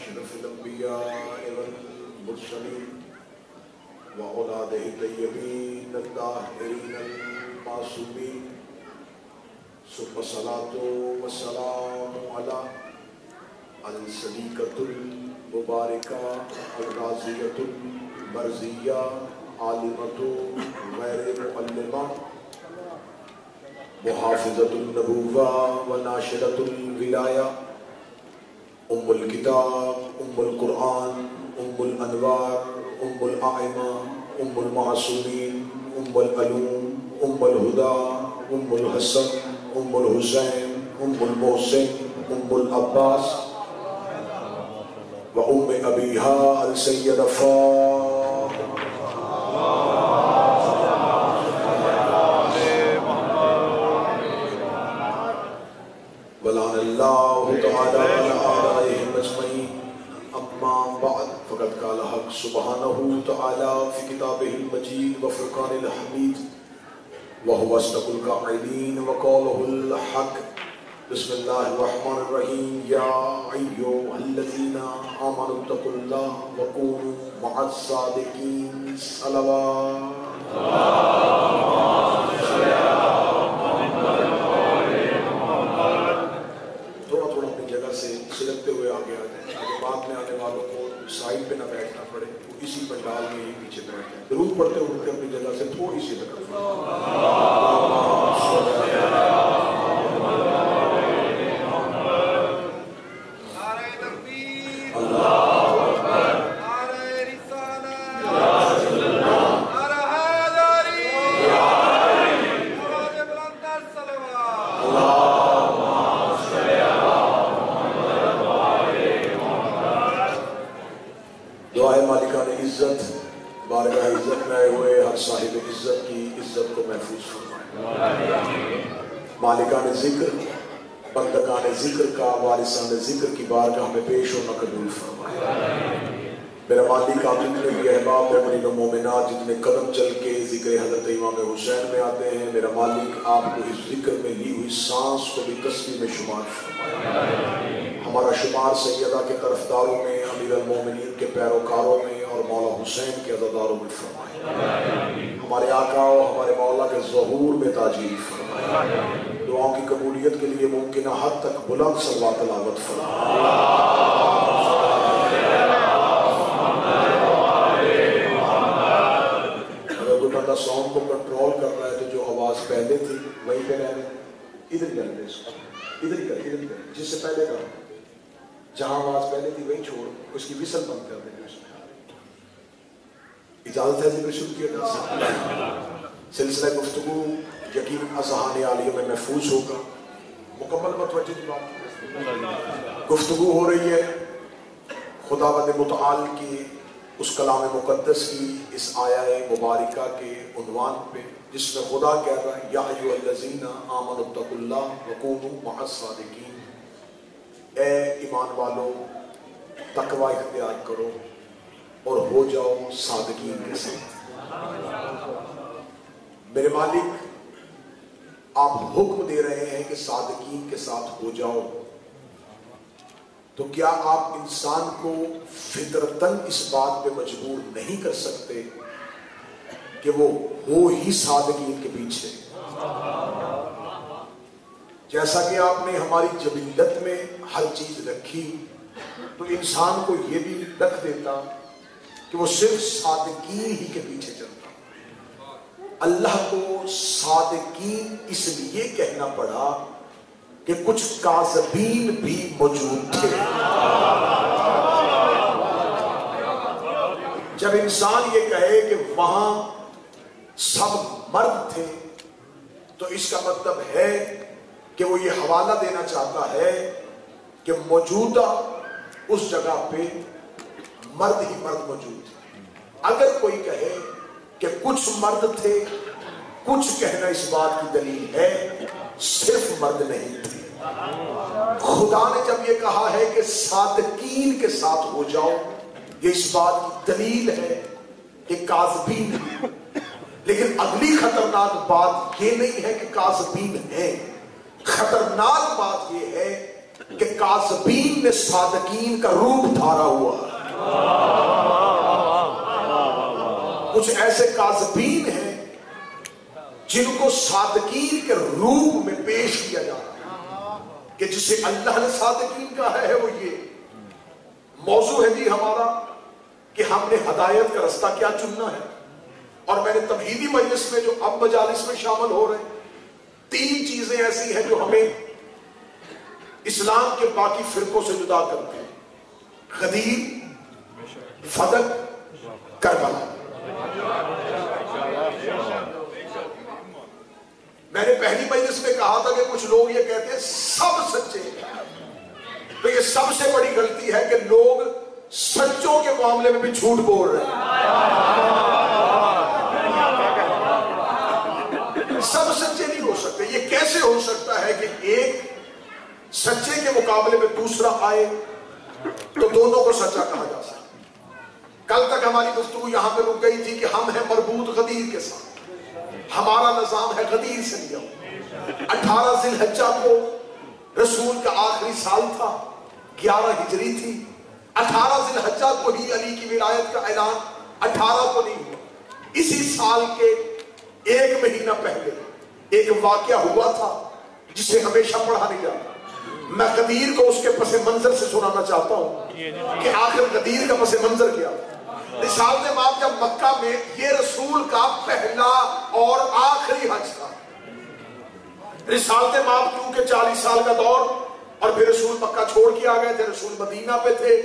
أشرف الأنبياء والمرسلين وأولاده الطيبين الطاهرين المعصومين ثم الصلاة والسلام على الصديقة المباركة الرازية المرزية عالمة غير معلمة محافظة النبوة وناشرة الولاية أم الكتاب أم القرآن أم الأنوار أم الأئمة أم المعصومين أم العلوم أم الهدى أم الحسن أم الحسين أم المحسن أم العباس وأم أبيها السيدة فاطمة ولعن الله تعالى عليهم أجمعين. أما بعد فقد قال حق سبحانه وتعالى في كتابه المجيد وفرقان الحميد وهو أصدق القائلين وقوله الحق. بسم الله الرحمن الرحيم. يا أيها الذين آمنوا اتقوا الله وكونوا مع الصادقين. صلوات سلگتے ہوئے آگے آ جائیں تاکہ بعد میں آنے والوں کو سائڈ پہ نہ بیٹھنا پڑے، وہ اسی پنڈال میں ہی پیچھے بیٹھ جائیں. درود پڑھتے ہوئے اپنی جگہ سے تھوڑی سی طرف بارگاہ عزت میں آئے ہوئے ہر صاحب عزت کی عزت کو محفوظ فرمائے. مالکان ذکر بندگان ذکر کا وارثان ذکر کی بارگاہ میں پیش ہونا قبول فرمائے. میرا مالک آپ جتنے بھی احباب مومنین و مومنات جتنے قدم چل کے ذکر حضرت امام حسین میں آتے ہیں، میرا مالک آپ کو اس ذکر میں لی ہوئی سانس کو بھی تسبیح میں شمار فرمائے. ہمارا شمار سیدہ کے طرفداروں میں، امیر المومنین کے پیروکاروں میں اور مولا حسین کے عزاداروں میں فرمائے. ہمارے آقا و ہمارے مولا کے ظہور میں تاجیل فرمائے. دعاؤں کی قبولیت کے لیے ممکنہ حد تک بلند صلوات تلاوت فرمائے. اگر کوئی بندہ ساؤنڈ کو کنٹرول کر رہا ہے تو جو آواز پہلے تھی وہیں پہ رہنے، ادھر ہی کرنے اس کو، ادھر ہی کر جس سے پہلے کا جہاں آواز پہلے تھی وہیں چھوڑ، اس کی وصل بند کر دیں. اس میں اجازت ہے ذکر شروع کیا جا سکتا ہے. سلسلہ گفتگو یقین اذہان عالیہ میں محفوظ ہوگا. مکمل متوجہ کی بات. گفتگو ہو رہی ہے خداوند متعال کی اس کلام مقدس کی اس آیہ مبارکہ کے عنوان پہ، جس میں خدا کہہ رہا ہے یا ایھا الذین آمنوا اتقوا اللہ وکونوا مع الصادقین. اے ایمان والو تقوی اختیار کرو اور ہو جاؤ صادقین کے ساتھ. میرے مالک آپ حکم دے رہے ہیں کہ صادقین کے ساتھ ہو جاؤ، تو کیا آپ انسان کو فطرتاً اس بات پہ مجبور نہیں کر سکتے کہ وہ ہو ہی صادقین کے پیچھے؟ جیسا کہ آپ نے ہماری جبلت میں ہر چیز رکھی تو انسان کو یہ بھی رکھ دیتا کہ وہ صرف صادقین ہی کے پیچھے چلتا. اللہ کو صادقین اس لیے کہنا پڑا کہ کچھ کاذبین بھی موجود تھے. جب انسان یہ کہے کہ وہاں سب مرد تھے تو اس کا مطلب ہے کہ وہ یہ حوالہ دینا چاہتا ہے کہ موجودہ اس جگہ پہ مرد ہی مرد موجود تھے. اگر کوئی کہے کہ کچھ مرد تھے، کچھ کہنا اس بات کی دلیل ہے صرف مرد نہیں تھے. خدا نے جب یہ کہا ہے کہ صادقین کے ساتھ ہو جاؤ، یہ اس بات کی دلیل ہے کہ کاذبین. لیکن اگلی خطرناک بات یہ نہیں ہے کہ کاذبین ہیں، خطرناک بات یہ ہے کہ کاذبین نے صادقین کا روپ دھارا ہوا ہے. کچھ ایسے کاذبین ہیں جن کو صادقین کے روپ میں پیش کیا جا رہا ہے کہ جسے اللہ نے صادقین کہا ہے وہ یہ. موضوع ہے جی ہمارا کہ ہم نے ہدایت کا رستہ کیا چننا ہے. اور میں نے تمہیدی مجلس میں جو اب مجالس میں شامل ہو رہے ہیں 3 چیزیں ایسی ہیں جو ہمیں اسلام کے باقی فرقوں سے جدا کرتے ہیں. غدیر، فدق، کربلا. میں نے پہلی مجلس میں کہا تھا کہ کچھ لوگ یہ کہتے ہیں سب سچے ہیں. تو یہ سب سے بڑی غلطی ہے کہ لوگ سچوں کے معاملے میں بھی جھوٹ بول رہے ہیں. سب سچے نہیں ہو سکتے. یہ کیسے ہو سکتا ہے کہ ایک سچے کے مقابلے میں دوسرا آئے تو دونوں کو سچا کہا جا سکتا. کل تک ہماری گفتگو یہاں پہ رک گئی تھی کہ ہم ہیں مربوط غدیر کے ساتھ. ہمارا نظام ہے غدیر سے لیا. 18 ذی الحجہ کو رسول کا آخری سال تھا، 11 ہجری تھی. 18 ذی الحجہ کو ہی علی کی ولایت کا اعلان 18 کو نہیں ہوا. اسی سال کے 1 مہینہ پہلے ایک واقعہ ہوا تھا جسے ہمیشہ پڑھا نہیں جاتا. میں غدیر کو اس کے پس منظر سے سنانا چاہتا ہوں کہ آخر غدیر کا پس منظر کیا. رسالت مآب جب مکہ میں، یہ رسول کا پہلا اور آخری حج تھا. رسالت مآب کیونکہ 40 سال کا دور، اور پھر رسول مکہ چھوڑ کے آ گئے تھے، رسول مدینہ پہ تھے.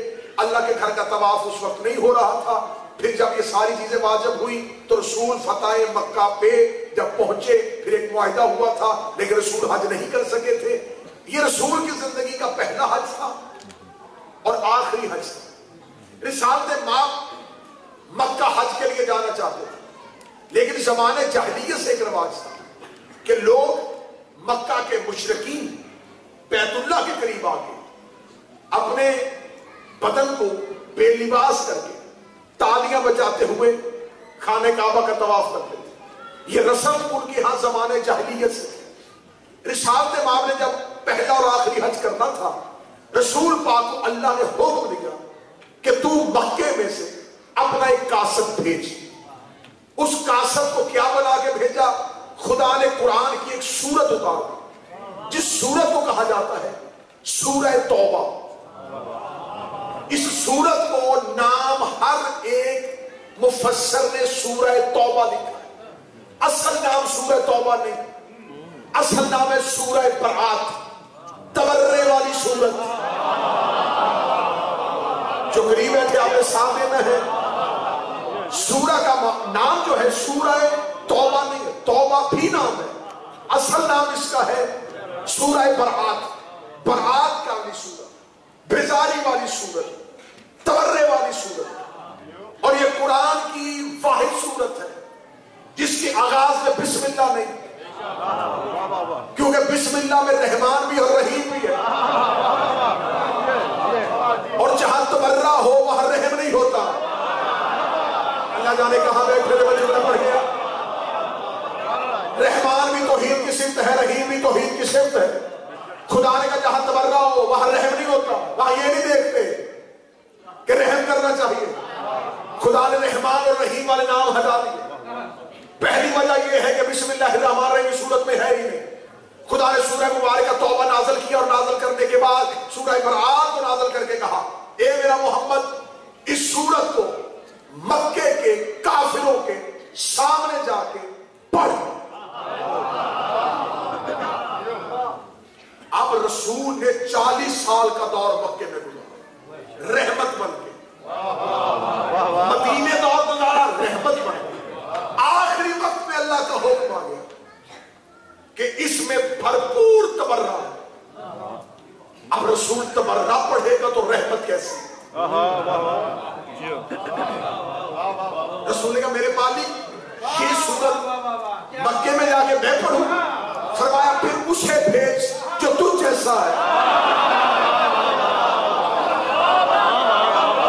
اللہ کے گھر کا طواف اس وقت نہیں ہو رہا تھا. پھر جب یہ ساری چیزیں واجب ہوئی تو رسول فتح مکہ پہ جب پہنچے پھر ایک معاہدہ ہوا تھا، لیکن رسول حج نہیں کر سکے تھے. یہ رسول کی زندگی کا پہلا حج تھا اور آخری حج تھا. رسالت مآب مکہ حج کے لیے جانا چاہتے تھے، لیکن زمانے جاہلیت سے ایک رواج تھا کہ لوگ مکہ کے مشرکین بیت اللہ کے قریب آ کے اپنے بدن کو بے لباس کر کے تالیاں بجاتے ہوئے خانہ کعبہ کا طواف کرتے تھے. یہ رسم ان کے ہاں زمانے جاہلیت سے تھی. رسالت مآب نے جب پہلا اور آخری حج کرنا تھا، رسول پاک کو اللہ نے حکم دیا کہ تو مکے میں سے اپنا ایک کاسب بھیج. اس کاسب کو کیا بنا کے بھیجا؟ خدا نے قرآن کی ایک سورت اتار دی جس سورت کو کہا جاتا ہے سورہ توبہ. اس سورت کو نام ہر ایک مفسر نے سورہ توبہ لکھا ہے. اصل نام سورہ توبہ نہیں، اصل نام ہے سورہ برات، تبرے والی سورت. جو قریب بیٹھے آپ نے ساتھ دینا ہے. سورہ کا نام جو ہے سورہ توبہ نہیں ہے، توبہ بھی نام ہے. اصل نام اس کا ہے سورہ برات. برات والی سورت، بیزاری والی سورت، تبرے والی سورت. اور یہ قرآن کی واحد سورت ہے جس کی آغاز میں بسم اللہ نہیں، کیونکہ بسم اللہ میں رحمان بھی اور رحیم بھی ہے، اور جہاں تبرہ ہو وہاں رحم نہیں ہوتا. اللہ جانے کہاں بیٹھے ہوئے جملہ پڑھ گیا. رحمان بھی توحید کی صفت ہے، رحیم بھی توحید کی صفت ہے. خدا نے کہا جہاں تبرہ ہو وہاں رحم نہیں ہوتا. وہاں یہ نہیں دیکھتے کہ رحم کرنا چاہیے. خدا نے رحمان اور رحیم والے نام ہٹا دیے. پہلی وجہ یہ ہے کہ بسم اللہ الرحمن الرحیم صورت میں ہے ہی نہیں. خدا نے سورہ مبارکہ توبہ نازل کیا اور نازل کرنے کے بعد سورہ برات کو نازل کر کے کہا اے میرا محمد اس سورت کو مکے کے کافروں کے سامنے جا کے پڑھ. اب رسول نے 40 سال کا دور مکے میں گزارا رحمت بن کے، مدینے دور گزارا رحمت بن کے. آخری وقت میں اللہ کا حکم آ گیا کہ اس میں بھرپور تبرہ ہے. اب رسول تبرہ پڑھے گا تو رحمت کیسی؟ رسول نے کہا میرے مالک یہ سورت مکے میں جا کے میں پڑھوں. فرمایا پھر اسے بھیج جو تجھ جیسا ہے.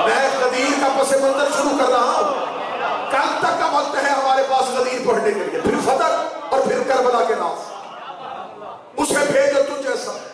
میں غدیر کا پس منظر شروع کر رہا ہوں. کل تک کا وقت ہے ہمارے پاس غدیر پڑھنے کے لیے، پھر فتح اور پھر کربلا کے ناز. اسے بھیج جو تجھ جیسا ہے.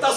10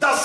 10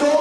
2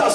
10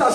10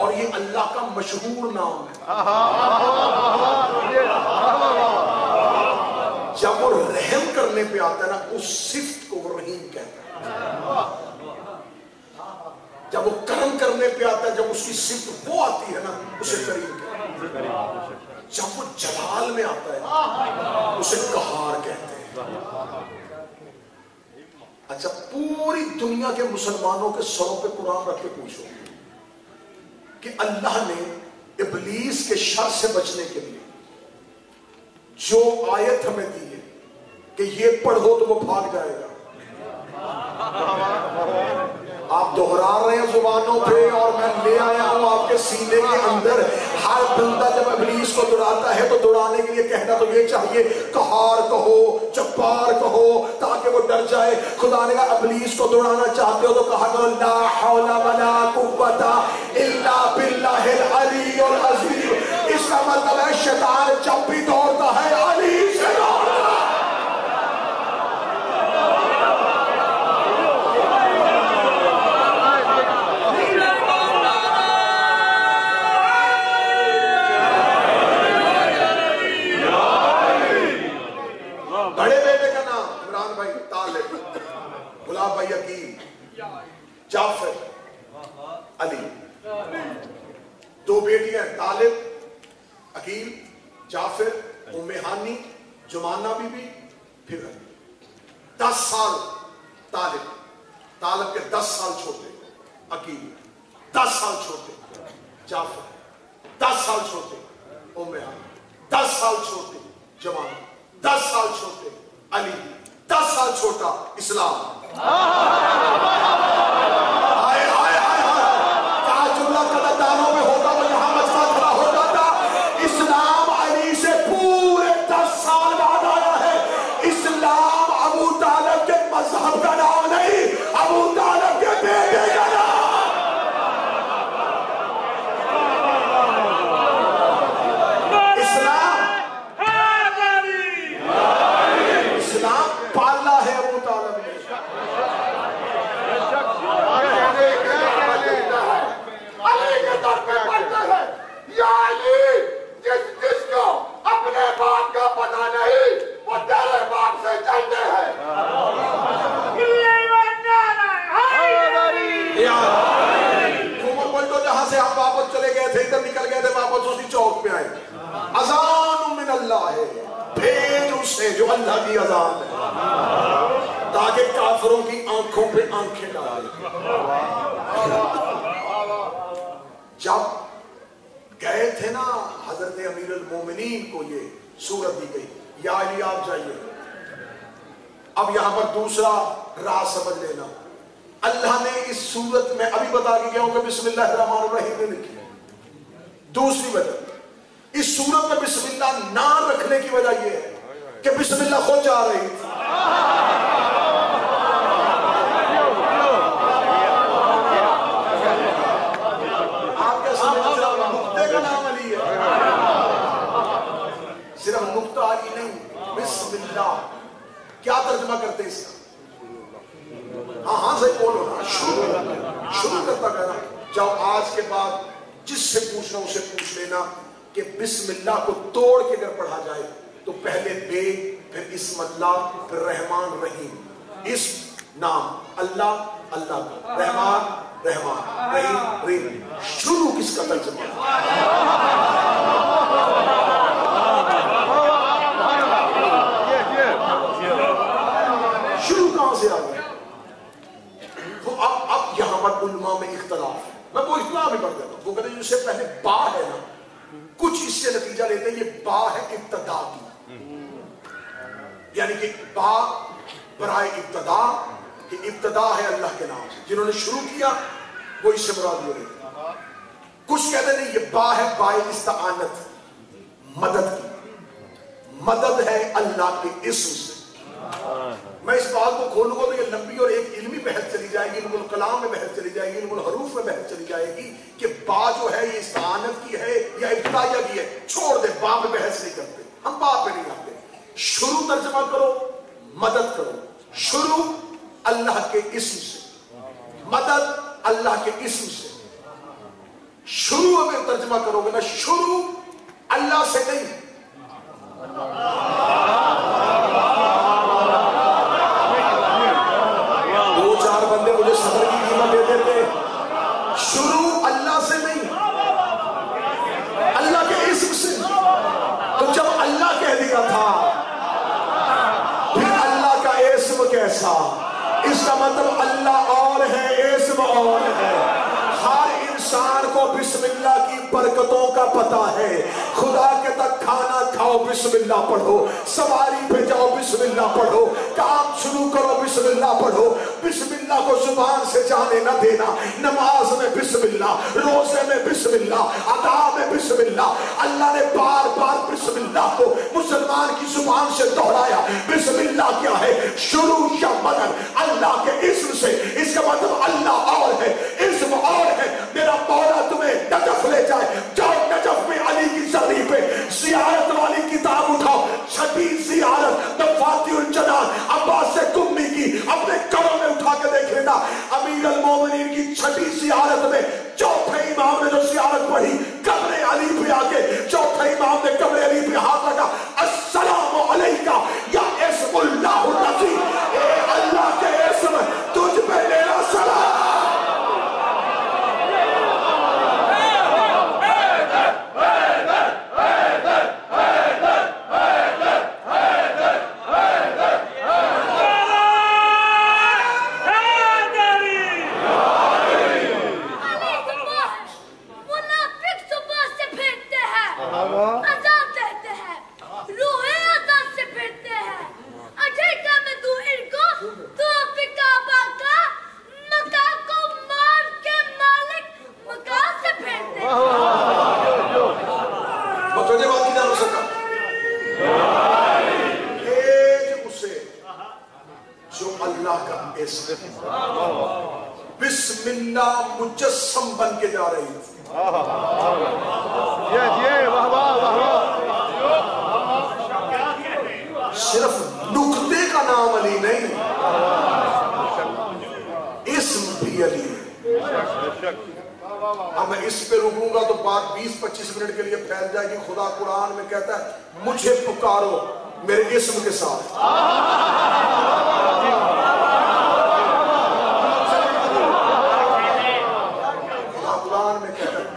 اور یہ اللہ کا مشہور نام ہے. جب وہ رحم کرنے پہ آتا ہے نا اس صفت کو وہ رحیم کہتا ہے. جب وہ کرم کرنے پہ آتا ہے, جب اس کی صفت وہ آتی ہے نا اسے کریم کہتے ہیں. جب وہ جلال میں آتا ہے اسے قہار کہتے ہیں. اچھا پوری دنیا کے مسلمانوں کے سروں پہ قرآن رکھ کے پوچھو کہ اللہ نے ابلیس کے شر سے بچنے کے لیے جو آیت ہمیں دی ہے کہ یہ پڑھو تو وہ بھاگ جائے گا. آپ دہرا رہے ہیں زبانوں پہ اور میں لے آیا ہوں آپ کے سینے کے اندر. ہر بندہ جب ابلیس کو دوڑاتا ہے تو دوڑانے کے لیے کہنا تو یہ چاہیے قہار کہو, جبار کہو تاکہ وہ ڈر جائے. خدا نے کہا ابلیس کو دوڑانا چاہتے ہو تو کہا کرو لا حول ولا قوت الا باللہ العلی العظیم. اس کا مطلب ہے شیطان جب بھی دوڑتا ہے علی سے دوڑتا ہے. جعفر, علی, دو بیٹیاں طالب, عقیل, جعفر, ام ہانی, جمانہ بی بی, پھر علی. 10 سال طالب, طالب کے 10 سال چھوٹے عقیل, 10 سال چھوٹے جعفر, 10 سال چھوٹے ام ہانی, 10 سال چھوٹے جمانہ, 10 سال چھوٹے علی, 10 سال چھوٹا اسلام. جو اللہ کی اذان ہے تاکہ کافروں کی آنکھوں پہ آنکھیں ڈالے. جب گئے تھے نا حضرت امیر المومنین کو یہ سورت دی گئی, یا علی آپ جائیے. اب یہاں پر دوسرا راز سمجھ لینا, اللہ نے اس سورت میں ابھی بتا کے گیا ہوں کہ بسم اللہ الرحمن الرحیم نے لکھی. دوسری وجہ اس سورت میں بسم اللہ نہ رکھنے کی وجہ یہ ہے کہ بسم اللہ خود جا رہی تھی. آپ کیا سمجھتے ہیں نقطے کا نام علی ہے؟ صرف نقطہ علی نہیں, بسم اللہ کیا ترجمہ کرتے اس کا؟ ہاں صحیح بولو نا, شروع کرتا کہنا. جب آج کے بعد جس سے پوچھنا اسے پوچھ لینا کہ بسم اللہ کو توڑ کے اگر پڑھا جائے تو پہلے بے, پھر اسم اللہ, پھر رحمان رحیم. اسم نام اللہ, اللہ کا, رحمان رحمان, رحیم رحیم. شروع کس کا ترجمہ؟ شروع کہاں سے آ گیا؟ اب یہاں پر علماء میں اختلاف ہے. میں وہ اختلاف بھی پڑھ دیتا ہوں. وہ کہتے ہیں جس سے پہلے با ہے نا, کچھ اس سے نتیجہ لیتے ہیں یہ با ہے ابتدا کی, یعنی کہ با برائے ابتدا, کہ ابتدا ہے اللہ کے نام سے. جنہوں نے شروع کیا وہ اس سے مراد لے رہے. کچھ کہتے ہیں یہ با ہے بائے استعانت, مدد کی. مدد ہے اللہ کے اسم سے. میں اس بات کو کھولوں گا تو یہ لمبی اور ایک علمی بحث چلی جائے گی, علم الکلام میں بحث چلی جائے گی, علم الحروف میں بحث چلی جائے گی کہ با جو ہے یہ استعانت کی ہے یا ابتدائیہ کی ہے. چھوڑ دے, با پہ بحث نہیں کرتے ہم, با پہ نہیں آتے. شروع ترجمہ کرو, مدد کرو. شروع اللہ کے اسم سے, مدد اللہ کے اسم سے. شروع اگر ترجمہ کرو گے نا، شروع اللہ سے نہیں، دو چار بندے مجھے صدر کی قیمت دے دیتے، شروع اللہ سے نہیں، اللہ کے اسم سے۔ تو جب اللہ کہہ دیا تھا پھر اللہ کا اسم کیسا؟ اس کا مطلب اللہ اور ہے، اسم اور ہے۔ ہر انسان کو بسم اللہ کی برکتوں کا پتہ ہے۔ خدا کے تک کھانا کھاؤ بسم اللہ پڑھو، سواری پہ جاؤ بسم اللہ پڑھو، کام شروع کرو بسم اللہ پڑھو، بسم اللہ کو زبان سے جانے نہ دینا۔ نماز میں بسم اللہ، روزے میں بسم اللہ، ادا میں بسم اللہ۔ اللہ نے بار بار بسم اللہ کو مسلمان کی زبان سے دہرایا۔ بسم اللہ کیا ہے؟ شروع یا مدد اللہ کے اسم سے۔ اس کا مطلب اللہ اور ہے، اسم اور ہے۔ میرا مولا تمہیں نجف لے جائے، جاؤ نجف میں علی کی زری پہ زیارت والی کتاب اٹھاؤ، چھٹی زیارت مفاتیح الجنان عباس سے کمی کی اپنے قبر میں اٹھا کے دیکھ لینا۔ امیر المومنین کی چھٹی زیارت میں چوتھے امام نے جو زیارت پڑھی قبر علی پہ آ کے، چوتھے امام نے قبر علی پہ ہاتھ رکھا، السلام علیکہ یا اسم اللہ الذی، اے اللہ کے اسم تجھ پہ میرا سلام۔ بسم اللہ مجسم بن کے جا رہی ہے۔ صرف نقطے کا نام علی نہیں، اسم بھی علی ہے۔ اب میں اس پہ رکوں گا تو بات 20-25 منٹ کے لیے پھیل جائے گی۔ خدا قرآن میں کہتا ہے مجھے پکارو میرے اسم کے ساتھ۔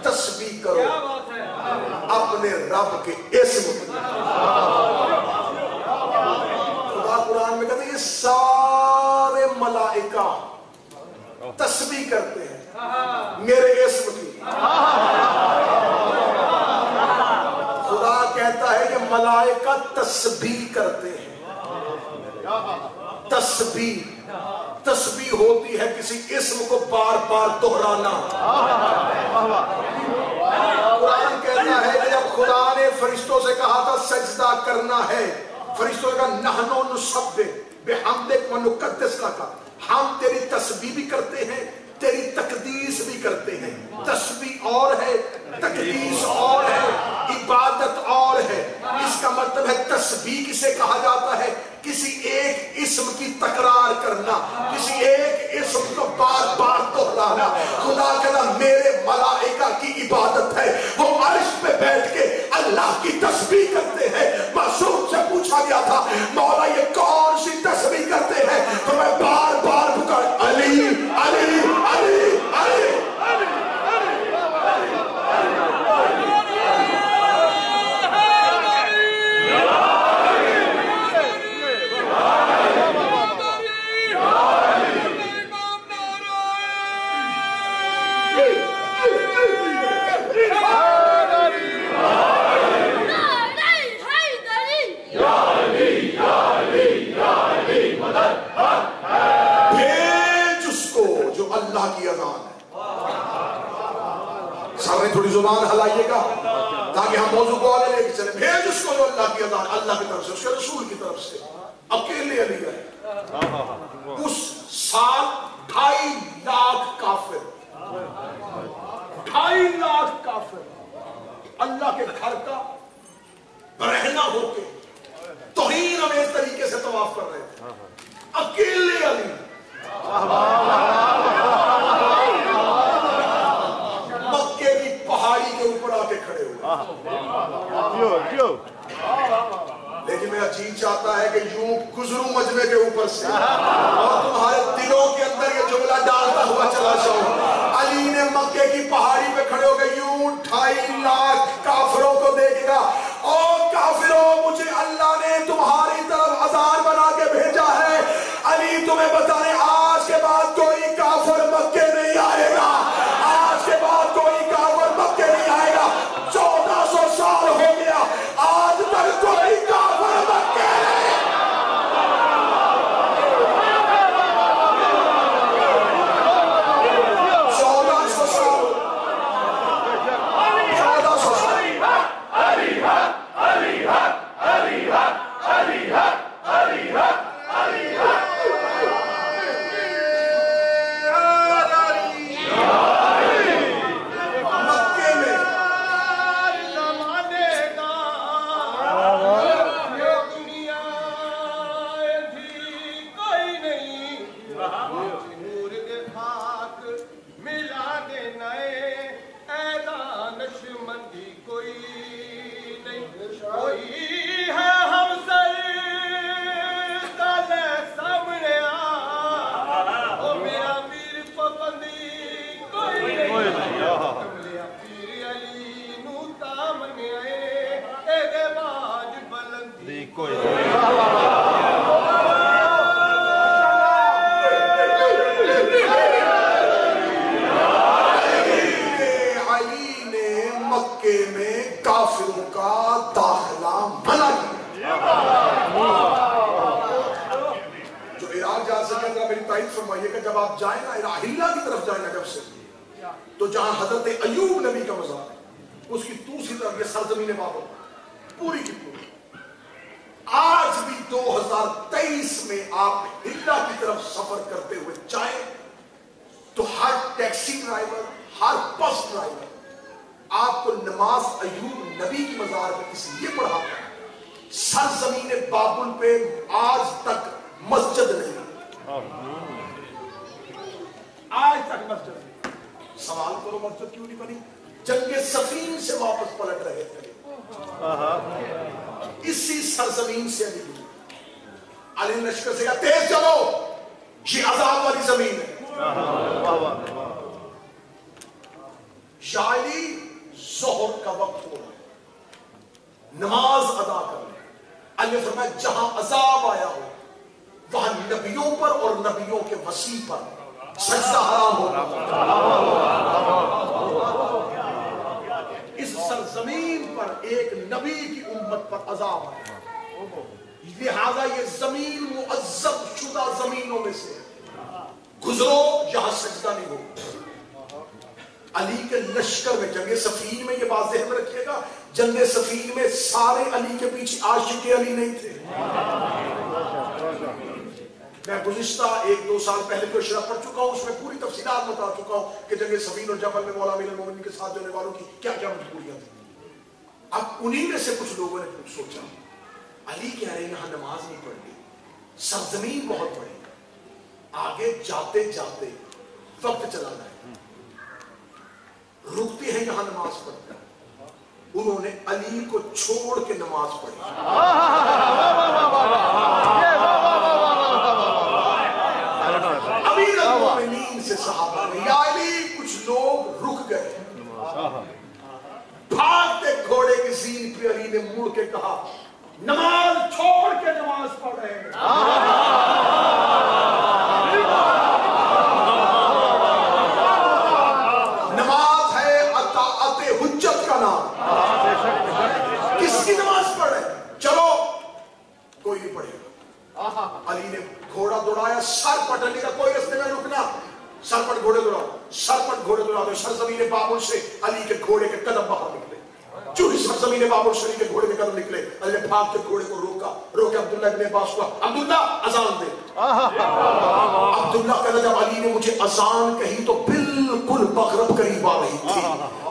تسبیح کرو اپنے رب کے اسم کی۔ خدا قرآن میں کہتے ہیں یہ سارے ملائکہ تسبیح کرتے ہیں میرے اسم کی۔ خدا کہتا ہے کہ ملائکہ تسبیح کرتے ہیں۔ تسبیح ہوتی ہے کسی اسم کو بار بار دہرانا۔ قرآن کہتا ہے کہ جب خدا نے فرشتوں سے کہا تھا سجدہ کرنا ہے، فرشتوں نے کہا نحنو نسبح بحمدک ونقدس لک، ہم تیری تسبیح بھی کرتے ہیں، تیری تقدیس بھی کرتے ہیں۔ تسبیح اور ہے، تقدیس اور ہے، عبادت اور ہے۔ اس کا مطلب ہے تسبیح کسے کہا جاتا ہے؟ کسی ایک اسم کی تکرار کرنا، کسی ایک اسم کو بار بار دہرانا۔ خدا کہتا میرے ملائکہ کی عبادت ہے، وہ عرش پہ بیٹھ کے اللہ کی تسبیح کرتے ہیں۔ معصوم سے پوچھا گیا تھا مولا یہ کون سی تسبیح کرتے ہیں؟ تو میں بار بار پکار علی علی علی علی۔ تھوڑی زبان ہلائیے گا تاکہ ہم موضوع کو آگے لے کے چلیں۔ بھیج اس کو جو اللہ کی اذان، اللہ کی طرف سے، اس کے رسول کی طرف سے، اکیلے علی ہے۔ اس سال 2.5 لاکھ کافر، 2.5 لاکھ کافر اللہ کے گھر کا برہنہ ہو کے توہین امیز طریقے سے طواف کر رہے تھے، اکیلے علی۔ مکے کی پہاڑی کے اوپر آ کے کھڑے ہوئے. لیکن میرا جی چاہتا ہے کہ یوں گزروں مجمع کے اوپر سے اور تمہارے دلوں کے اندر یہ جملہ ڈالتا ہوا چلا جاؤں. علی نے مکے کی پہاڑی پہ کھڑے ہو گئے یوں 2.5 لاکھ کافروں کو دیکھے گا. او کافروں، مجھے اللہ نے تمہاری طرف اذان بنا کے بھیجا ہے. علی تمہیں بتانے آج کے بعد کوئی کافر مکے نہیں آئے گا. آج کے بعد کوئی کافر مکے نہیں آئے گا. 1400 سال ہو گیا، آج تک کوئی کافر مکے نہیں. 1400 سال. 1400 سال. جب آپ جائیں نا الہیہ کی طرف جائیں نا جب سے تو جہاں حضرت ایوب نبی کا مزار ہے اس کی دوسری طرف یہ سرزمین بابل پوری کی پوری. آج بھی 2023 میں آپ ہلہ کی طرف سفر کرتے ہوئے جائیں تو ہر ٹیکسی ڈرائیور، ہر بس ڈرائیور آپ کو نماز ایوب نبی کی مزار پہ اس لیے پڑھاتا ہے. سرزمین بابل پہ آج تک مسجد نہیں. آج تک مسجد نہیں. سوال کرو مسجد کیوں نہیں بنی؟ جنگ صفین سے واپس پلٹ رہے تھے اسی سرزمین سے. علی لشکر سے کہا تیز چلو، یہ عذاب والی زمین ہے. شاعری ظہر کا وقت ہو رہا ہے، نماز ادا کر لیں. علی نے فرمایا جہاں عذاب آیا ہو وہاں نبیوں پر اور نبیوں کے وسیع پر سجدہ حرام ہوگا. اس سرزمین پر ایک نبی کی امت پر عذاب آیا، لہذا یہ زمین معذب شدہ زمینوں میں سے گزرو، یہاں سجدہ نہیں ہو. علی کے لشکر میں جنگ صفین میں یہ بات ذہن میں رکھیے گا، جنگ صفین میں سارے علی کے پیچھے عاشق علی نہیں تھے. میں گزشتہ 1-2 سال پہلے جو شرح پڑھ چکا ہوں اس میں پوری تفصیلات بتا چکا ہوں کہ جنگ صفین اور جبل میں مولا امیر المومنین کے ساتھ جانے والوں کی کیا کیا مجبوریاں تھیں. اب انہی میں سے کچھ لوگوں نے سوچا علی کہہ رہے ہیں یہاں نماز نہیں پڑھنی، سرزمین بہت بڑی، آگے جاتے جاتے وقت چلا جائے، رکتے ہیں یہاں نماز پڑھتے ہیں. انہوں نے علی کو چھوڑ کے نماز پڑھی. امیر المومنین سے صحابہ نے یا علی کچھ لوگ رک گئے. بھاگتے گھوڑے کی زین پہ علی نے مڑ کے کہا نماز چھوڑ کے نماز پڑھ رہے ہیں. نماز ہے اطاعت حجت کا نام. کس کی نماز پڑھ رہے ہیں؟ چلو کوئی نہیں پڑھے گا. علی نے گھوڑا دوڑایا، سر پٹنے کا کوئی رستے میں رکنا، سر پٹ گھوڑے دوڑاؤ، سر پٹ گھوڑے دوڑاؤ. سرزمین بابل سے علی کے گھوڑے کے قدم باہر نکلے. جو ہی سرزمین بابل شریف کے گھوڑے کے قدم نکلے، علی نے بھاگ کے گھوڑے کو روکا عبداللہ ابن عباس کو، عبداللہ اذان دے. عبداللہ کہتا جب علی نے مجھے اذان کہی تو بالکل مغرب قریب آ رہی تھی.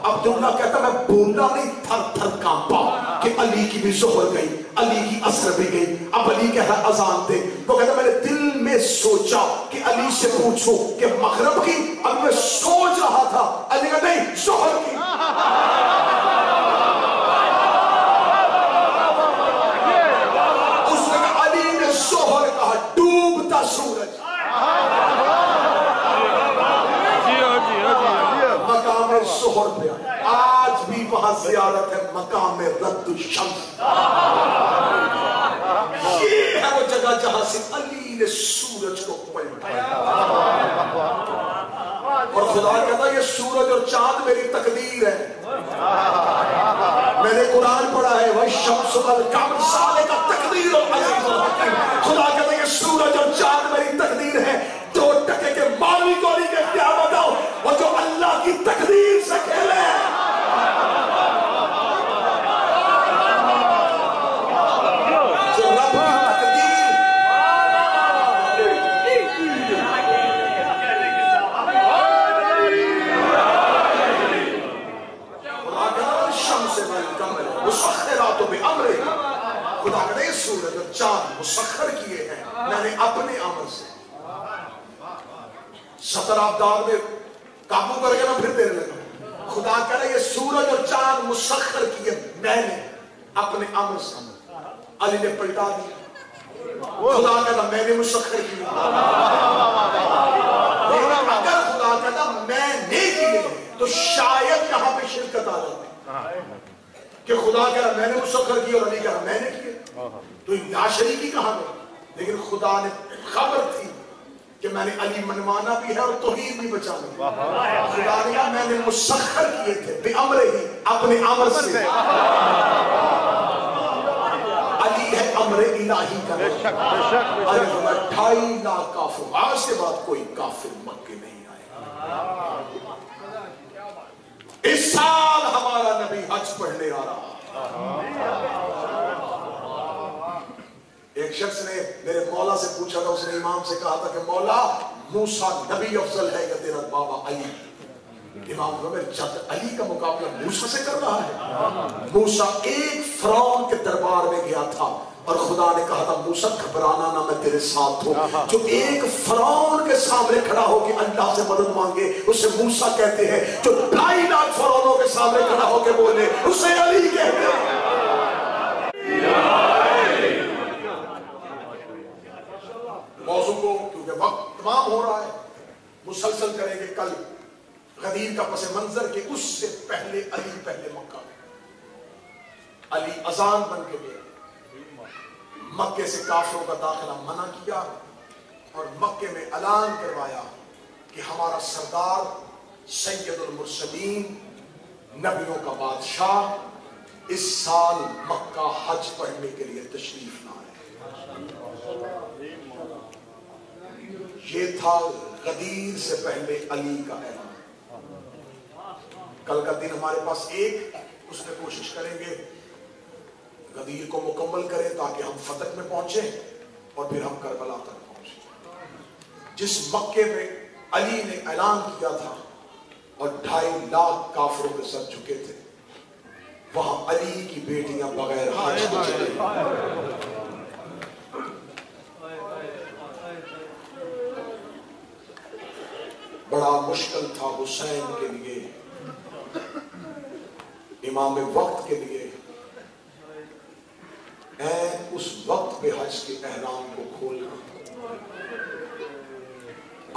عبداللہ کہتا میں بولنا نہیں، تھر تھر کانپا کہ علی کی بھی ظہر گئی، علی کی عصر بھی گئی، اب علی کہہ رہا اذان دے. تو کہتا میں نے دل میں سوچا کہ علی سے پوچھو کہ مغرب کی، اب میں سوچ رہا تھا. علی کہتا نہیں ظہر کی. ظہر پہ آئے. آج بھی وہاں زیارت ہے مقام رد الشمس. یہ ہے وہ جگہ جہاں سے علی نے سورج کو پلٹایا. اور خدا کہتا یہ سورج اور چاند میری تقدیر ہے. میں نے قرآن پڑھا ہے والشمس والقمر ذالک تقدیر العزیز الحکیم. خدا کہتا یہ سورج اور چاند میری تقدیر ہے. 2 ٹکے کے مالی گولی کے اختیار بتاؤ اور جو اللہ کی تقدیر سے کھیلے. خدا نے سورج اور چاند مسخر کیے ہیں میں نے اپنے امر سے. 70 آبدار میں قابو کر کے میں پھر دینے لگا. خدا کہہ رہا ہے یہ سورج اور چاند مسخر کیے میں نے اپنے امر سے. علی نے پلٹا دیا. خدا کہتا میں نے مسخر کیا. اگر خدا کہتا میں نے کیے تو شاید یہاں پہ شرکت آ جاتی کہ خدا کہہ رہا میں نے مسخر کیا اور علی کہہ رہا میں نے کیا. تو لا شریکی کہاں گئے. لیکن خدا نے خبر تھی کہ میں نے علی منوانا بھی ہے اور توحید بھی بچانا ہے. خدا نے کہا میں نے مسخر کیے تھے بے امر ہی اپنے امر سے. علی ہے امر الہی کا. 2.5 لاکھ کافر. آج کے بعد کوئی کافر مکے نہیں آئے. اس سال ہمارا نبی حج پڑھنے آ رہا. ایک شخص نے میرے مولا سے پوچھا تھا. اس نے امام سے کہا تھا کہ مولا موسیٰ نبی افضل ہے یا تیرا بابا علی. امام نے کہا جب علی کا مقابلہ موسیٰ سے کر رہا ہے. موسیٰ ایک فرعون کے دربار میں گیا تھا اور خدا نے کہا تھا موسیٰ گھبرانا نہ میں تیرے ساتھ ہوں. جو ایک فرعون کے سامنے کھڑا ہو کے اللہ سے مدد مانگے اسے موسیٰ کہتے ہیں. جو 2.5 لاکھ فرعونوں کے سامنے کھڑا ہو کے بولے اسے علی کہتے ہیں. موضوع کو کیونکہ وقت تمام ہو رہا ہے مسلسل کریں گے. کل غدیر کا پس منظر کہ اس سے پہلے علی پہلے مکہ میں. علی اذان بن کے گیا. مکے سے کافروں کا داخلہ منع کیا اور مکے میں اعلان کروایا کہ ہمارا سردار سید المرسلین نبیوں کا بادشاہ اس سال مکہ حج پڑھنے کے لیے تشریف لائے. یہ تھا غدیر سے پہلے علی کا اعلان. کل کا دن ہمارے پاس ایک اس میں کوشش کریں گے غدیر کو مکمل کریں تاکہ ہم فتح میں پہنچیں اور پھر ہم کربلا تک پہنچیں. جس مکے میں علی نے اعلان کیا تھا اور 2.5 لاکھ کافروں کے سر جھکے تھے وہاں علی کی بیٹیاں بغیر حج کے چلے. بڑا مشکل تھا حسین کے لیے امام وقت کے لیے اس وقت پہ حج کے احرام کو کھولنا.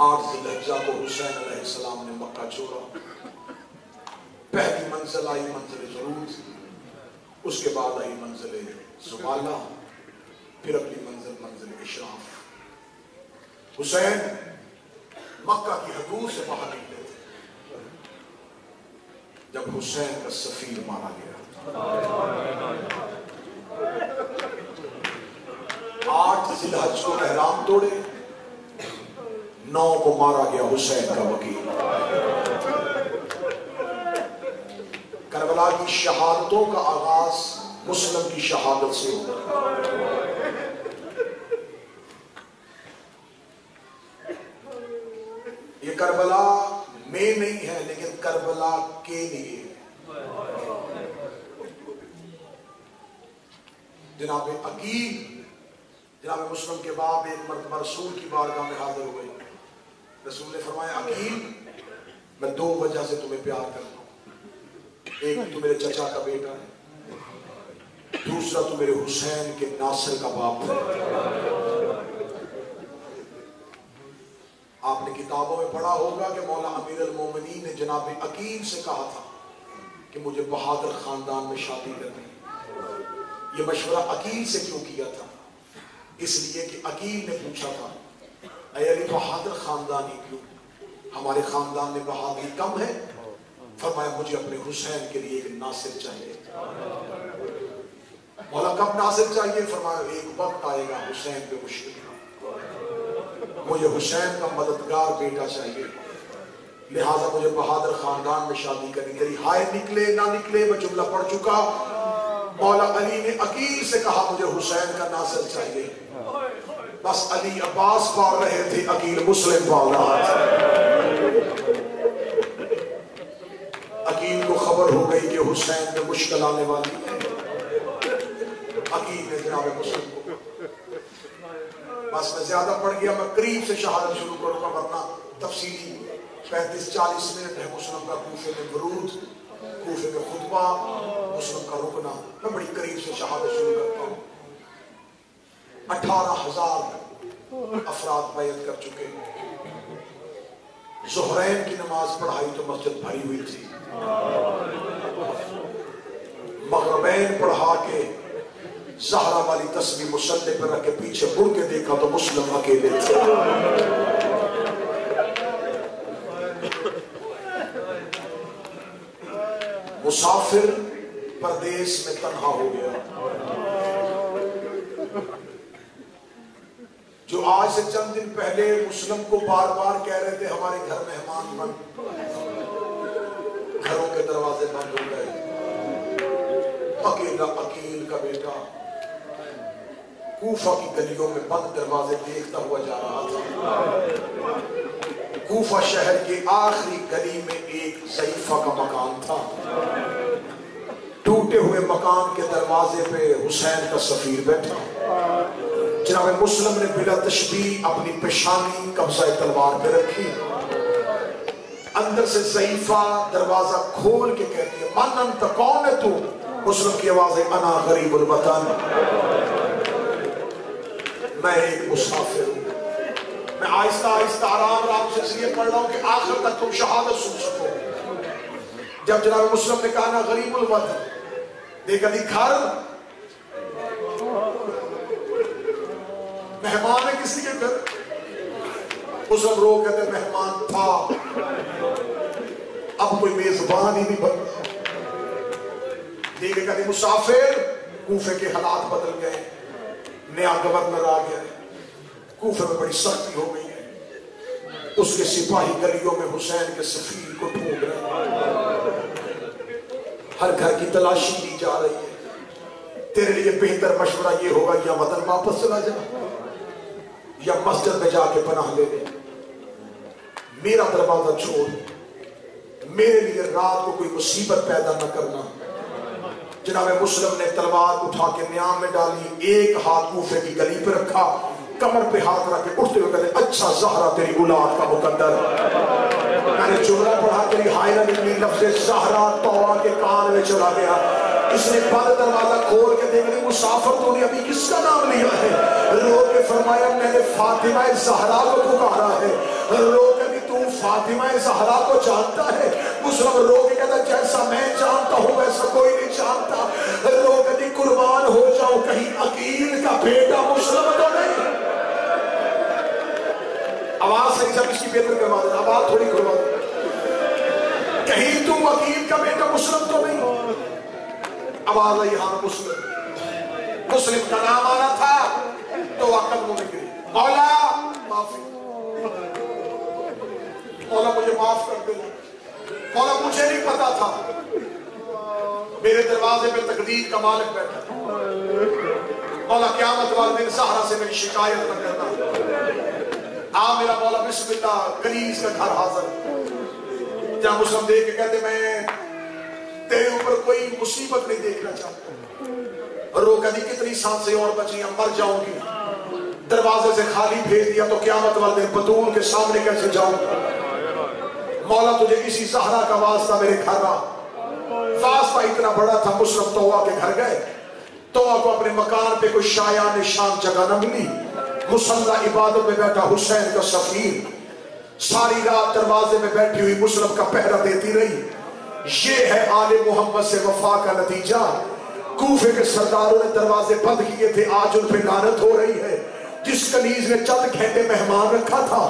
8 ذی الحجہ کو حسین علیہ السلام نے مکہ چھوڑا. پہلی منزل آئی منزل ضرور. اس کے بعد آئی منزل زبالہ. پھر اگلی منزل منزل اشراف. حسین مکہ کی حدود سے باہر نکلے تھے جب حسین کا سفیر مارا گیا. 8 ذی الحجہ کو احرام توڑے. 9 کو مارا گیا حسین کا وکیل. کربلا کی شہادتوں کا آغاز مسلم کی شہادت سے ہوا. یہ کربلا میں نہیں ہے لیکن کربلا کے لیے. جناب عقیل جناب مسلم کے باپ ایک مرتبہ رسول کی بارگاہ میں حاضر ہوئے. رسول نے فرمایا عقیل میں 2 وجہ سے تمہیں پیار کرتا ہوں. ایک تو میرے چچا کا بیٹا ہے. دوسرا تو میرے حسین کے ناصر کا باپ ہے. آپ نے کتابوں میں پڑھا ہوگا کہ مولا امیر المومنین نے جناب عقیل سے کہا تھا کہ مجھے بہادر خاندان میں شادی کرنی ہے۔ یہ مشورہ عقیل سے کیوں کیا تھا؟ اس لیے کہ عقیل نے پوچھا تھا اے علی بہادر خاندانی کیوں؟ ہمارے خاندان میں بہادری کم ہے۔ فرمایا مجھے اپنے حسین کے لیے ایک ناصر چاہیے۔ مولا کب ناصر چاہیے؟ فرمایا ایک وقت آئے گا حسین پہ مشکل کا، مجھے حسین کا مددگار بیٹا چاہیے، لہٰذا مجھے بہادر خاندان میں شادی کرنی۔ تیری ہائے نکلے نہ نکلے میں جملہ پڑھ چکا۔ مولا علی نے عقیل سے کہا مجھے حسین کا ناصر چاہیے، بس علی عباس پال رہے تھے، عقیل مسلم پال رہا تھا۔ عقیل کو خبر ہو گئی کہ حسین میں مشکل آنے والی ہے۔ عقیل نے جناب مسلم کو، بس میں زیادہ پڑھ گیا، میں قریب سے شہادت شروع کروں گا ورنہ تفصیلی 35-40 منٹ ہے۔ مسلم کا کوفے میں ورود، کوفے میں خطبہ، مسلم کا رکنا، میں بڑی قریب سے شہادت شروع کرتا ہوں۔ 18,000 افراد بیعت کر چکے، ظہرین کی نماز پڑھائی تو مسجد بھری ہوئی تھی، مغربین پڑھا کے زہرا والی تسبیح مصلی پر رکھ کے پیچھے مڑ کے دیکھا تو مسلم اکیلے تھے۔ مسافر پردیس میں تنہا ہو گیا، جو آج سے چند دن پہلے مسلم کو بار بار کہہ رہے تھے ہمارے گھر مہمان بن، گھروں کے دروازے بند ہو گئے۔ اکیلا عقیل کا بیٹا کوفہ کی گلیوں میں بند دروازے دیکھتا ہوا جا رہا تھا۔ کوفہ شہر کے آخری گلی میں ایک ضعیفہ کا مکان تھا، ٹوٹے ہوئے مکان کے دروازے پہ حسین کا سفیر بیٹھا۔ جناب مسلم نے بلا تشبیہ اپنی پیشانی قبضہ تلوار پہ رکھی، اندر سے ضعیفہ دروازہ کھول کے کہتی ہے من انت، کون ہے تو؟ مسلم کی آواز ہے انا غریب الوطن، میں ایک مسافر ہوں۔ میں آہستہ آہستہ آرام آرام سے اس لیے پڑھ رہا ہوں کہ آخر تک تم شہادت سن سکو۔ جب جناب مسلم نے کہا نا غریب الوطن، دیکھا دی گھر مہمان ہے کسی کے گھر، مسلم رو کہتے مہمان تھا، اب کوئی میزبان ہی نہیں بن۔ دیکھے کہتے مسافر، کوفے کے حالات بدل گئے، نیا گورنر آ گیا ہے، کوفے میں بڑی سختی ہو گئی ہے، اس کے سپاہی گلیوں میں حسین کے سفیر کو ڈھونڈ رہے، ہر گھر کی تلاشی دی جا رہی ہے۔ تیرے لیے بہتر مشورہ یہ ہوگا یا وطن واپس چلا جا یا مسجد میں جا کے پناہ لے لے، میرا دروازہ چھوڑ، میرے لیے رات کو کوئی مصیبت پیدا نہ کرنا۔ جناب مسلم نے تلوار اٹھا کے نیام میں ڈالی، ایک ہاتھ کوفے کی گلی پہ رکھا، کمر پہ ہاتھ رکھ کے اٹھتے ہوئے کہتے اچھا زہرا تیری اولاد کا مقدر۔ میں نے جملہ پڑھا، تیری ہائرہ نکلی، لفظ زہرا توڑ کے کان میں چلا گیا۔ اس نے بند دروازہ کھول کے دیکھ لی، مسافر تو نے ابھی کس کا نام لیا ہے؟ رو کے فرمایا میں نے فاطمہ زہرا کو پکارا ہے۔ رو کے بھی تو فاطمہ زہرا کو جانتا ہے؟ مسلم رو کے کہتا جیسا میں جانتا ہوں ویسا کوئی نہیں جانتا۔ رو کے بھی قربان ہو جاؤ، کہیں عقیل کا بیٹا مسلم تو نہیں؟ آواز صحیح سب اس کی بہتر کروا دینا، آواز تھوڑی کروا دینا، کہیں تو عقیل کا بیٹا مسلم تو نہیں؟ آواز آئی ہاں مسلم، مسلم کا نام آنا تھا تو قدموں میں گری، مولا معافی، مولا مجھے معاف کر دینا، مولا مجھے نہیں پتا تھا، میرے دروازے پہ تقدیر کا مالک بیٹھا تھا، مولا قیامت والے دن زہرا سے میری شکایت نہ کرنا، آ میرا مولا بسم اللہ، کنیز کا گھر حاضر۔ جہاں مسلم دیکھ کے کہتے میں تیرے اوپر کوئی مصیبت نہیں دیکھنا چاہتا، رو کہتی کتنی سانسیں اور بچی ہیں، مر جاؤں گی، دروازے سے خالی بھیج دیا تو قیامت والے دن بطول کے سامنے کیسے جاؤں؟ مولا تجھے کسی زہرا کا واسطہ میرے گھر رہا، واسطہ اتنا بڑا تھا۔ مسلم توعہ کے گھر گئے، توعہ کو اپنے مکان پہ کوئی شایان نشان جگہ نہ ملی، مصلی عبادت میں بیٹھا حسین کا سفیر ساری رات دروازے میں بیٹھی ہوئی مسلم کا پہرا دیتی رہی. یہ ہے آل محمد سے وفا کا نتیجہ. کوفے کے سرداروں نے دروازے بند کیے تھے، آج ان پہ لعنت ہو رہی ہے. جس کنیز نے چند گھنٹے مہمان رکھا تھا،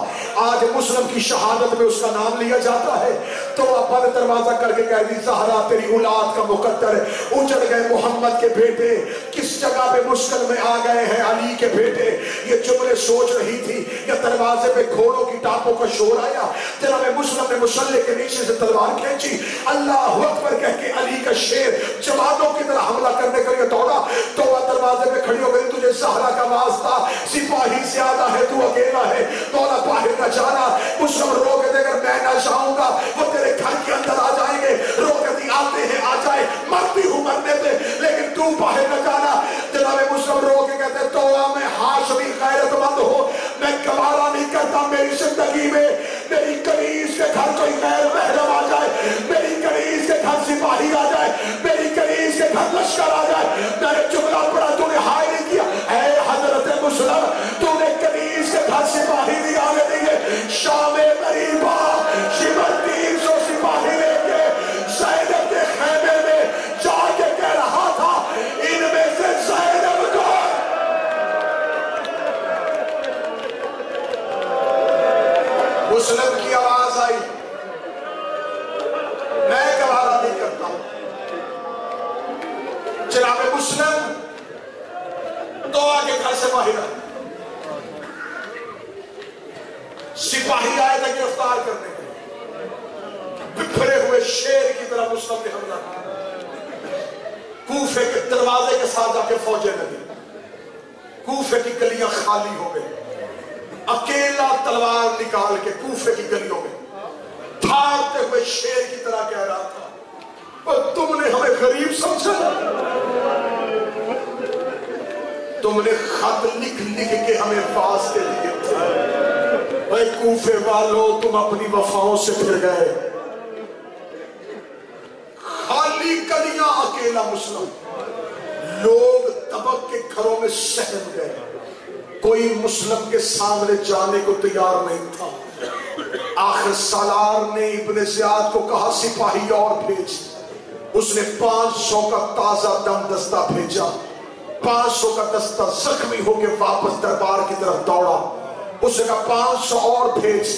آج مسلم کی شہادت میں اس کا نام لیا جاتا ہے. تو ابا نے دروازہ کر کے کہہ دی زہرا تیری اولاد کا مقدر ہے. اجڑ گئے محمد کے بیٹے، کس جگہ پہ مشکل میں آ گئے ہیں علی کے بیٹے. یہ جملے سوچ رہی تھی یا دروازے پہ گھوڑوں کی ٹاپوں کا شور آیا. جناب مسلم نے مسلح کے نیچے سے تلوار کھینچی، اللہ اکبر کہہ کے علی کا شیر جوانوں کی طرح حملہ کرنے کے لیے دوڑا. تو وہ دروازے پہ کھڑی ہو گئی، تجھے زہرا کا واسطہ، سپاہی زیادہ ہے تو اکیلا ہے، مولا باہر نہ جانا. مسلم رو کے دے کر میں نہ جاؤں گا، وہ تیرے گھر کے اندر آ جائیں گے. رو کے دی آتے ہیں آ جائے، مرتی ہوں مرنے دے، لیکن تو باہر نہ جانا. جناب مسلم رو کے کہتے توبہ میں ہاشمی غیرت مند ہو، میں گوارا نہیں کرتا میری زندگی میں میری کنیز کے گھر کوئی غیر محرم آ جائے، میری کنیز کے گھر سپاہی آ جائے، میری کنیز کے گھر لشکر آ جائے. میں نے جملہ پڑھا، تو نے ہائے نہیں کیا. اے حضرت مسلم، تو نے کنیز کے گھر سپاہی نہیں آنے دیے. شام غریبا شمر 300 سپاہی لے کے زینب کے خیمے میں جا کے کہہ رہا تھا ان میں سے زینب کو. مسلم کی آواز آئی، میں گوارا نہیں کرتا. جناب مسلم تو آگے گھر سے باہر آئے. سپاہی آئے تھے گرفتار کرنے کے، بکھرے ہوئے شیر کی طرح مسلم نے حملہ کیا. کوفے کے دروازے کے ساتھ جا کے فوجیں لگی. کوفے کی گلیاں خالی ہو گئی. اکیلا تلوار نکال کے کوفے کی گلیوں میں دھاڑتے ہوئے شیر کی طرح کہہ رہا تھا اور تم نے ہمیں غریب سمجھا، تم نے خط لکھ لکھ کے ہمیں واسطے دیے تھے. اے کوفے والوں، تم اپنی وفاؤں سے پھر گئے. خالی گلیاں، اکیلا مسلم. لوگ طبق کے گھروں میں سہم گئے، کوئی مسلم کے سامنے جانے کو تیار نہیں تھا. آخر سالار نے ابن زیاد کو کہا سپاہی اور بھیج. اس نے 500 کا تازہ دم دستہ بھیجا. 500 کا دستہ زخمی ہو کے واپس دربار کی طرف دوڑا. اس نے کہا 500 اور بھیج.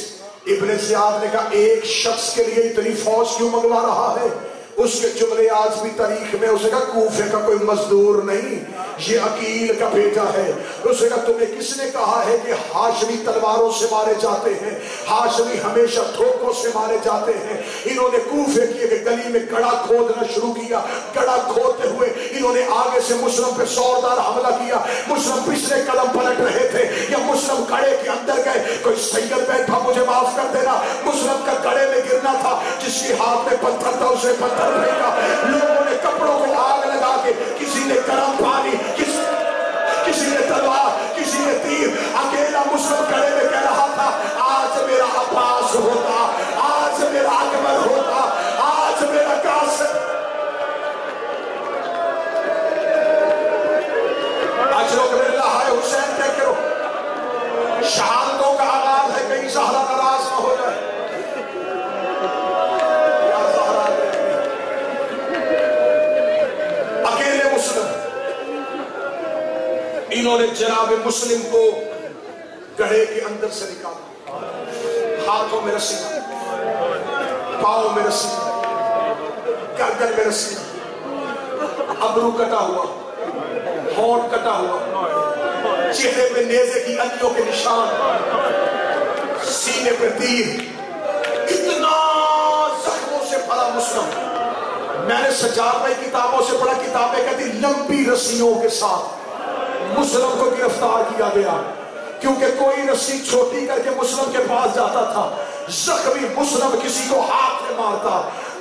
ابن زیاد نے کہا ایک شخص کے لیے اتنی فوج کیوں منگوا رہا ہے؟ اس کے جملے آج بھی تاریخ میں. اس نے کہا کوفے کا کوئی مزدور نہیں، یہ عقیل کا بیٹا ہے. اس نے کہا تمہیں کس نے کہا ہے کہ ہاشمی تلواروں سے مارے جاتے ہیں؟ ہاشمی ہمیشہ دھوکوں سے مارے جاتے ہیں. انہوں نے کوفے کی ایک گلی میں گڑھا کھودنا شروع کیا. گڑھا کھودتے ہوئے انہوں نے آگے سے مسلم پہ زوردار حملہ کیا. مسلم پچھلے قدم پلٹ رہے تھے یا مسلم گڑھے کے اندر گئے. کوئی سید بیٹھا مجھے معاف کر دینا، مسلم کا گڑھے میں گرنا تھا. جس کے ہاتھ میں پتھر تھا اسے پتھر پھینکا. لوگوں نے کپڑوں کو آگ لگا کے، کسی نے گرم پانی، کسی نے تلوار، کسی نے تیر. اکیلا مسلم گڑھے میں کہہ رہا تھا آج میرا عباس ہوتا، آج میرا اکبر ہوتا، آج میرا قاسم. اجرک باللہ ہے حسین کہہ کرو. شہادتوں کا آغاز ہے، کہیں زہرا ناراض نہ ہو جائے. اکیلے مسلم، انہوں نے جناب مسلم کو گڑھے کے اندر سے نکالا. ہاتھوں میں رسی، پاؤں میں رسی، گردن میں رسی، ابرو کٹا ہوا، ہونٹ کٹا ہوا، چہرے پہ نیزے کی انتوں کے نشان، سینے پہ تیر. اتنا زخموں سے بھرا مسلم. میں نے سجاد کی کتابوں سے پڑھا، کتابیں کہتی لمبی رسیوں کے ساتھ مسلم کو گرفتار کیا گیا، کیونکہ کوئی رسی چھوٹی کر کے مسلم کے پاس جاتا تھا. زخمی مسلم کسی کو ہاتھ میں مارتا،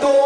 2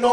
9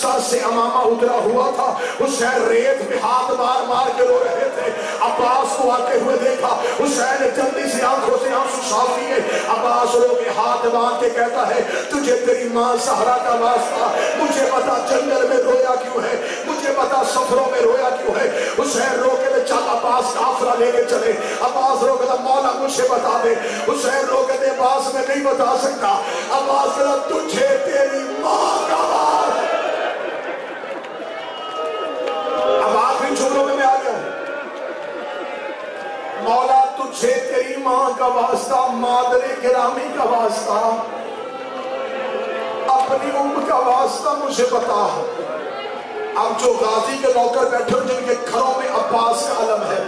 سر سے امامہ اترا ہوا تھا، حسین ریت میں ہاتھ مار مار کے رو رہے تھے۔ عباس کو آتے ہوئے دیکھا، حسین نے جلدی سے آنکھوں سے آنسو صاف کیے۔ عباس رو کے ہاتھ باندھ کے کہتا ہے تجھے تیری ماں زہرا کا واسطہ، مجھے بتا جنگل میں رویا کیوں ہے، مجھے بتا سفروں میں رویا کیوں ہے۔ حسین رو کے چل عباس کافرہ لے کے چلے۔ عباس رو کہتا مولا مجھے بتا دے۔ حسین رو کہتے عباس میں نہیں بتا سکتا۔ عباس کہتا تجھے تیری ماں کا واسطہ۔ اب آخری جملوں میں آ گیا ہوں، مولا تجھے تیری ماں کا واسطہ، مادر گرامی کا واسطہ، اپنی کا واسطہ مجھے بتا۔ اب جو غازی کے نوکر بیٹھے ہو جن کے گھروں میں عباس کا علم ہے،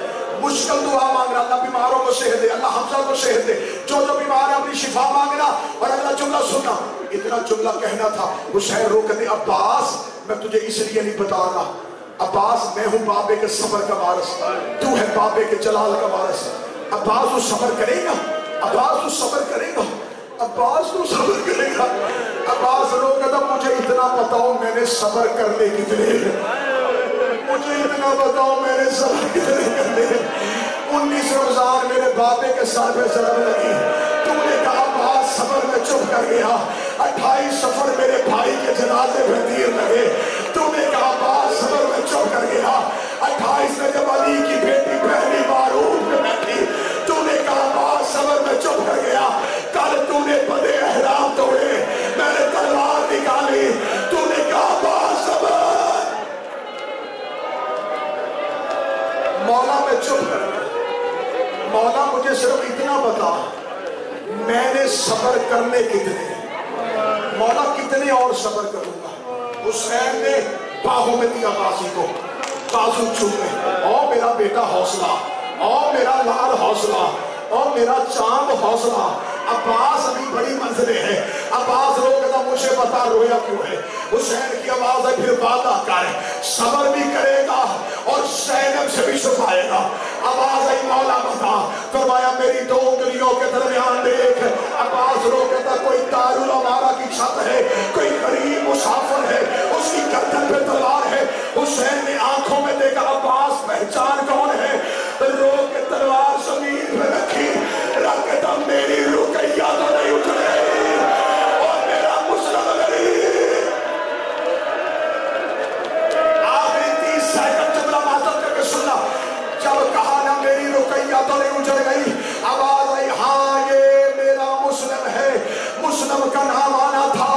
مشکل دعا مانگنا، اللہ بیماروں کو صحت دے، اللہ حمزہ کو صحت دے، جو بیمار ہے اپنی شفا مانگنا، اور اگلا جملہ سننا۔ اتنا جملہ کہنا تھا، حسین رو کہتے عباس میں تجھے اس لیے نہیں بتا رہا، عباس میں ہوں بابے کے صبر کا وارث، تو ہے بابے کے جلال کا وارث۔ عباس تو صبر کرے گا، عباس تو صبر کرے گا، عباس تو صبر کرے گا۔ عباس رو کہتا مجھے اتنا بتاؤ میں نے صبر کرنے کتنے ہیں، مجھے اتنا بتاؤ میں نے صبر کتنے کرنے ہیں۔ 19 رمضان میرے بابے کے ساتھ میں ضرب لگی، تو نے کہا عباس صبر میں چپ کر گیا۔ 28 سفر میرے بھائی کے جنازے میں دیر لگے، تو نے کہا عباس صبر میں چپ کر گیا۔ 28 میں جب علی کی بیٹی پہلی بار اونٹ میں بیٹھی، تو نے کہا عباس صبر میں چپ کر گیا۔ کل تو نے بدے احرام توڑے، میں نے تلوار نکالی، تو نے کہا عباس صبر۔ مولا میں چپ کر گیا، مولا مجھے صرف اتنا بتا میں نے صبر کرنے کتنے، مولا کتنے اور صبر کروں گا۔ حسین نے باہوں میں دیا غازی کو، بازو چومے، او میرا بیٹا حوصلہ، او میرا لال حوصلہ، او میرا چاند حوصلہ۔ عباس ابھی بڑی منزلیں ہیں۔ عباس رو کہتا مجھے بتا رویا کیوں ہے۔ حسین کی آواز ہے پھر وعدہ کر، صبر بھی کرے گا اور زینب سے بھی چھپائے گا۔ آواز ہے مولا بتا، فرمایا میری 2 انگلیوں کے درمیان دیکھ۔ عباس رو کہتا کوئی دارالعمارہ کی چھت ہے، کوئی غریب مسافر ہے، اس کی گردن پہ تلوار ہے۔ حسین نے آنکھوں میں دیکھا عباس پہچان کون ہے، رو کے تلوار زمین پہ رکھی، رکھ کے تم میری رقیہ تو نہیں اٹھ رہی اور میرا مسلم غریب۔ آخری 30 سیکنڈ جملہ ماتم کر کے سننا، جب کہا نا میری رقیہ تو نہیں اجڑ گئی، آواز آئی ہاں یہ میرا مسلم ہے۔ مسلم کا نام آنا تھا۔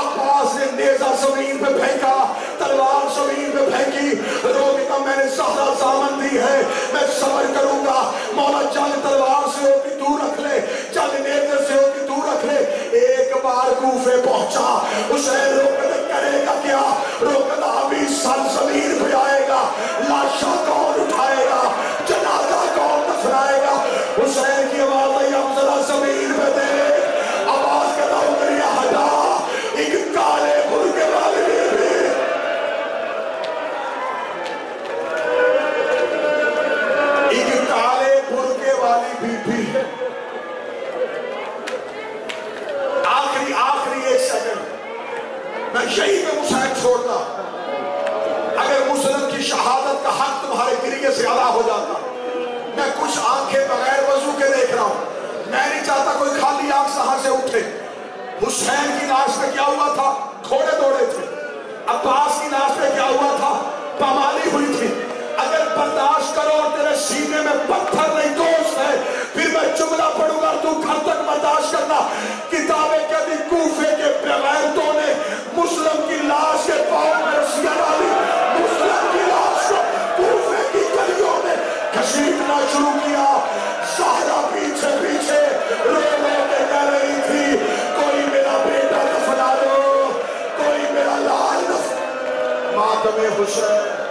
عباس نے نیزہ زمین پہ پھینکا، تلوار زمین پہ پھینکی، رو کے کہا میں نے زہرا زامن دی ہے، میں صبر کروں گا۔ مولا جنگ تلوار سے ہو کے دور رکھ لے، جنگ نیزے سے ہو کے دور رکھ لے۔ ایک بار کوفے پہنچا، حسین رو کے کرے گا کیا، رو کے ابھی سر زمین پہ آئے گا، لاشا کون اٹھائے گا، جنازہ کون دفنائے گا۔ حسین کی آواز آئی اب ذرا زمین پہ دے۔ عباس کہتا انگلیاں ہٹا، ایک کالے برقعے والی بی بی، ایک کالے برقعے والی بی بی، آخری 1 سیکنڈ میں یہی پہ حسین چھوڑتا۔ اگر مسلم کی شہادت کا حق تمہارے گریے سے ادا ہو جاتا، میں کچھ آنکھیں بغیر وضو کے دیکھ رہا ہوں، میں نہیں چاہتا کوئی خالی آنکھ سہاں سے اٹھے۔ حسین کی لاش پہ کیا ہوا تھا، گھوڑے دوڑے تھے۔ عباس کی لاش پہ کیا ہوا تھا، پامالی ہوئی تھی۔ اگر برداشت کرو اور تیرے سینے میں پتھر نہیں دوست ہے، پھر میں جملہ پڑھوں گا تو گھر تک برداشت کرنا۔ کتابیں کہتی کوفے کے بغیرتوں نے مسلم کی لاش کے پاؤں میں رسیاں ڈالی، مسلم کی لاش کو کوفے کی گلیوں میں گھسیٹنا شروع کیا۔ زہرا پیچھے پیچھے رو رو کے کہہ رہی تھی کوئی میرا بیٹا دفنا دو، کوئی میرا لال دفنا۔ ماتم حسین